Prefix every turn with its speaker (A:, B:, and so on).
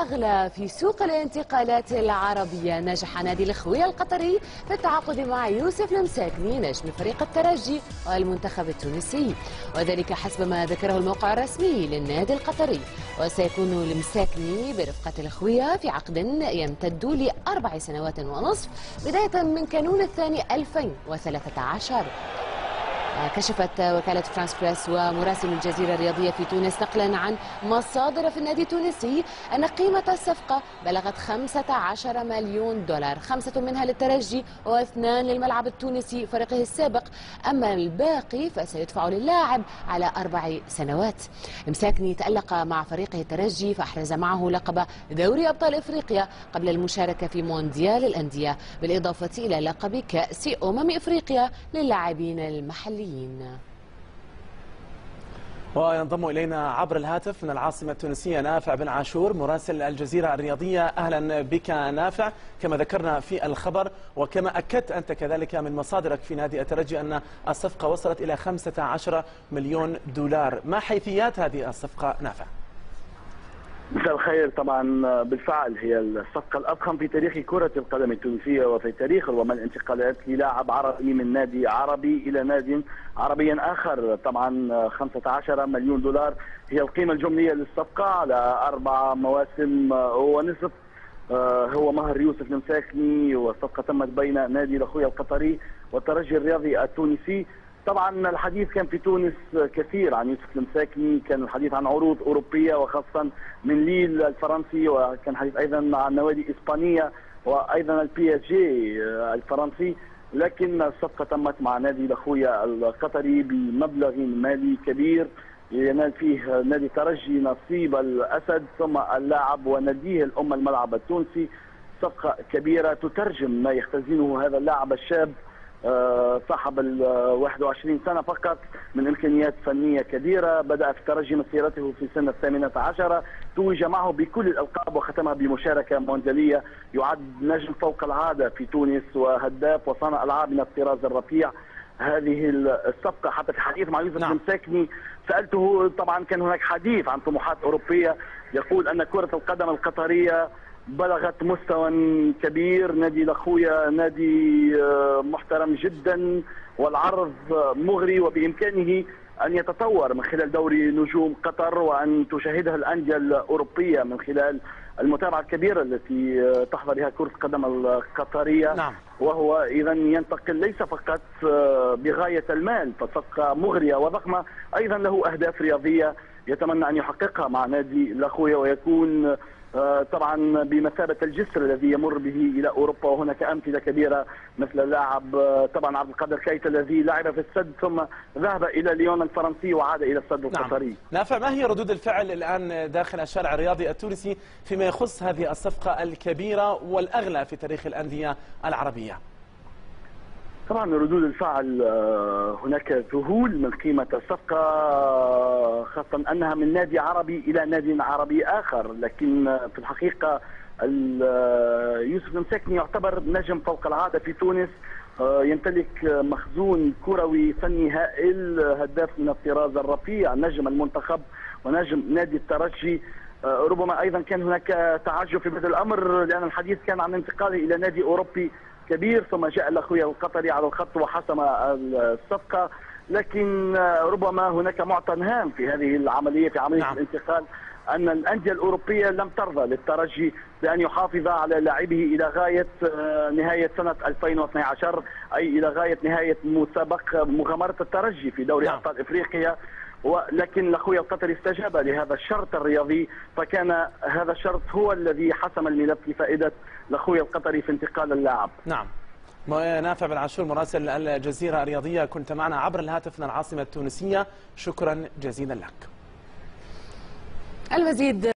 A: والأغلى في سوق الانتقالات العربية، نجح نادي الخوية القطري في التعاقد مع يوسف المساكني نجم فريق الترجي والمنتخب التونسي، وذلك حسب ما ذكره الموقع الرسمي للنادي القطري. وسيكون المساكني برفقة الخوية في عقد يمتد ل4 سنوات ونصف بداية من كانون الثاني 2013. كشفت وكالة فرانس بريس ومراسل الجزيرة الرياضية في تونس نقلا عن مصادر في النادي التونسي أن قيمة الصفقة بلغت 15 مليون دولار، 5 منها للترجي و2 للملعب التونسي فريقه السابق، أما الباقي فسيدفع للاعب على 4 سنوات. المساكني تألق مع فريقه الترجي فأحرز معه لقب دوري أبطال إفريقيا قبل المشاركة في مونديال الأندية، بالإضافة إلى لقب كأس إفريقيا للاعبين المحليين.
B: وينضم إلينا عبر الهاتف من العاصمة التونسية نافع بن عاشور مراسل الجزيرة الرياضية. أهلا بك نافع. كما ذكرنا في الخبر وكما أكدت أنت كذلك من مصادرك في نادي الترجي أن الصفقة وصلت إلى 15 مليون دولار، ما حيثيات هذه الصفقة نافع؟
C: مساء الخير. طبعا بالفعل هي الصفقة الأضخم في تاريخ كرة القدم التونسية وفي تاريخ ربما الانتقالات للاعب عربي من نادي عربي إلى نادي عربي آخر. طبعا 15 مليون دولار هي القيمة الجملية للصفقة على 4 مواسم ونصف. هو مهر يوسف المساكني، والصفقة تمت بين نادي الخوية القطري والترجي الرياضي التونسي. طبعا الحديث كان في تونس كثير عن يوسف المساكني، كان الحديث عن عروض أوروبية وخاصة من ليل الفرنسي، وكان حديث أيضا عن نوادي إسبانية وأيضا البي اس جي الفرنسي، لكن الصفقة تمت مع نادي الخوية القطري بمبلغ مالي كبير ينال فيه نادي الترجي نصيب الأسد ثم اللاعب وناديه الأم الملعب التونسي. صفقة كبيرة تترجم ما يختزنه هذا اللاعب الشاب صاحب 21 سنة فقط من إمكانيات فنية كبيرة. بدأ في الترجي مسيرته في سن 18، توج معه بكل الألقاب وختمها بمشاركة مونديالية. يعد نجم فوق العادة في تونس وهداف وصانع ألعاب من الطراز الرفيع. هذه الصفقة حتى في حديث مع يوسف المساكني سألته، طبعا كان هناك حديث عن طموحات أوروبية، يقول أن كرة القدم القطرية بلغت مستوى كبير، نادي الخوية نادي محترم جدا والعرض مغري وبإمكانه أن يتطور من خلال دوري نجوم قطر وأن تشاهدها الأندية الأوروبية من خلال المتابعة الكبيرة التي تحظى بها كرة القدم القطرية.
B: نعم.
C: وهو إذا ينتقل ليس فقط بغاية المال، فصفقة مغرية وضخمة، أيضا له أهداف رياضية يتمنى أن يحققها مع نادي الخوية ويكون طبعا بمثابة الجسر الذي يمر به إلى أوروبا. وهناك أمثلة كبيرة مثل اللاعب طبعا عبد القادر كيتا الذي لعب في السد ثم ذهب إلى ليون الفرنسي وعاد إلى السد القطري.
B: نافع، ما هي ردود الفعل الآن داخل الشارع الرياضي التونسي فيما يخص هذه الصفقة الكبيرة والأغلى في تاريخ الأندية العربية؟
C: طبعا ردود الفعل هناك ذهول من قيمة الصفقة، خاصة أنها من نادي عربي إلى نادي عربي آخر، لكن في الحقيقة يوسف المساكني يعتبر نجم فوق العادة في تونس، يمتلك مخزون كروي فني هائل، هداف من الطراز الرفيع، نجم المنتخب ونجم نادي الترجي. ربما أيضا كان هناك تعجب في بدء الأمر لأن الحديث كان عن انتقاله إلى نادي أوروبي كبير، ثم جاء الأخوية القطري على الخط وحسم الصفقة، لكن ربما هناك معطى هام في هذه العملية، في عملية الانتقال، أن الأندية الأوروبية لم ترضى للترجي بأن يحافظ على لاعبه إلى غاية نهاية سنة 2012، أي إلى غاية نهاية مسابقة مغامرة الترجي في دوري أبطال إفريقيا. ولكن الأخوية القطري استجاب لهذا الشرط الرياضي، فكان هذا الشرط هو الذي حسم الملف لفائدة الأخوية القطري في انتقال اللاعب.
B: نعم. نافع بن عاشور مراسل الجزيرة الرياضية كنت معنا عبر الهاتف من العاصمة التونسية، شكرا جزيلا لك.
A: المزيد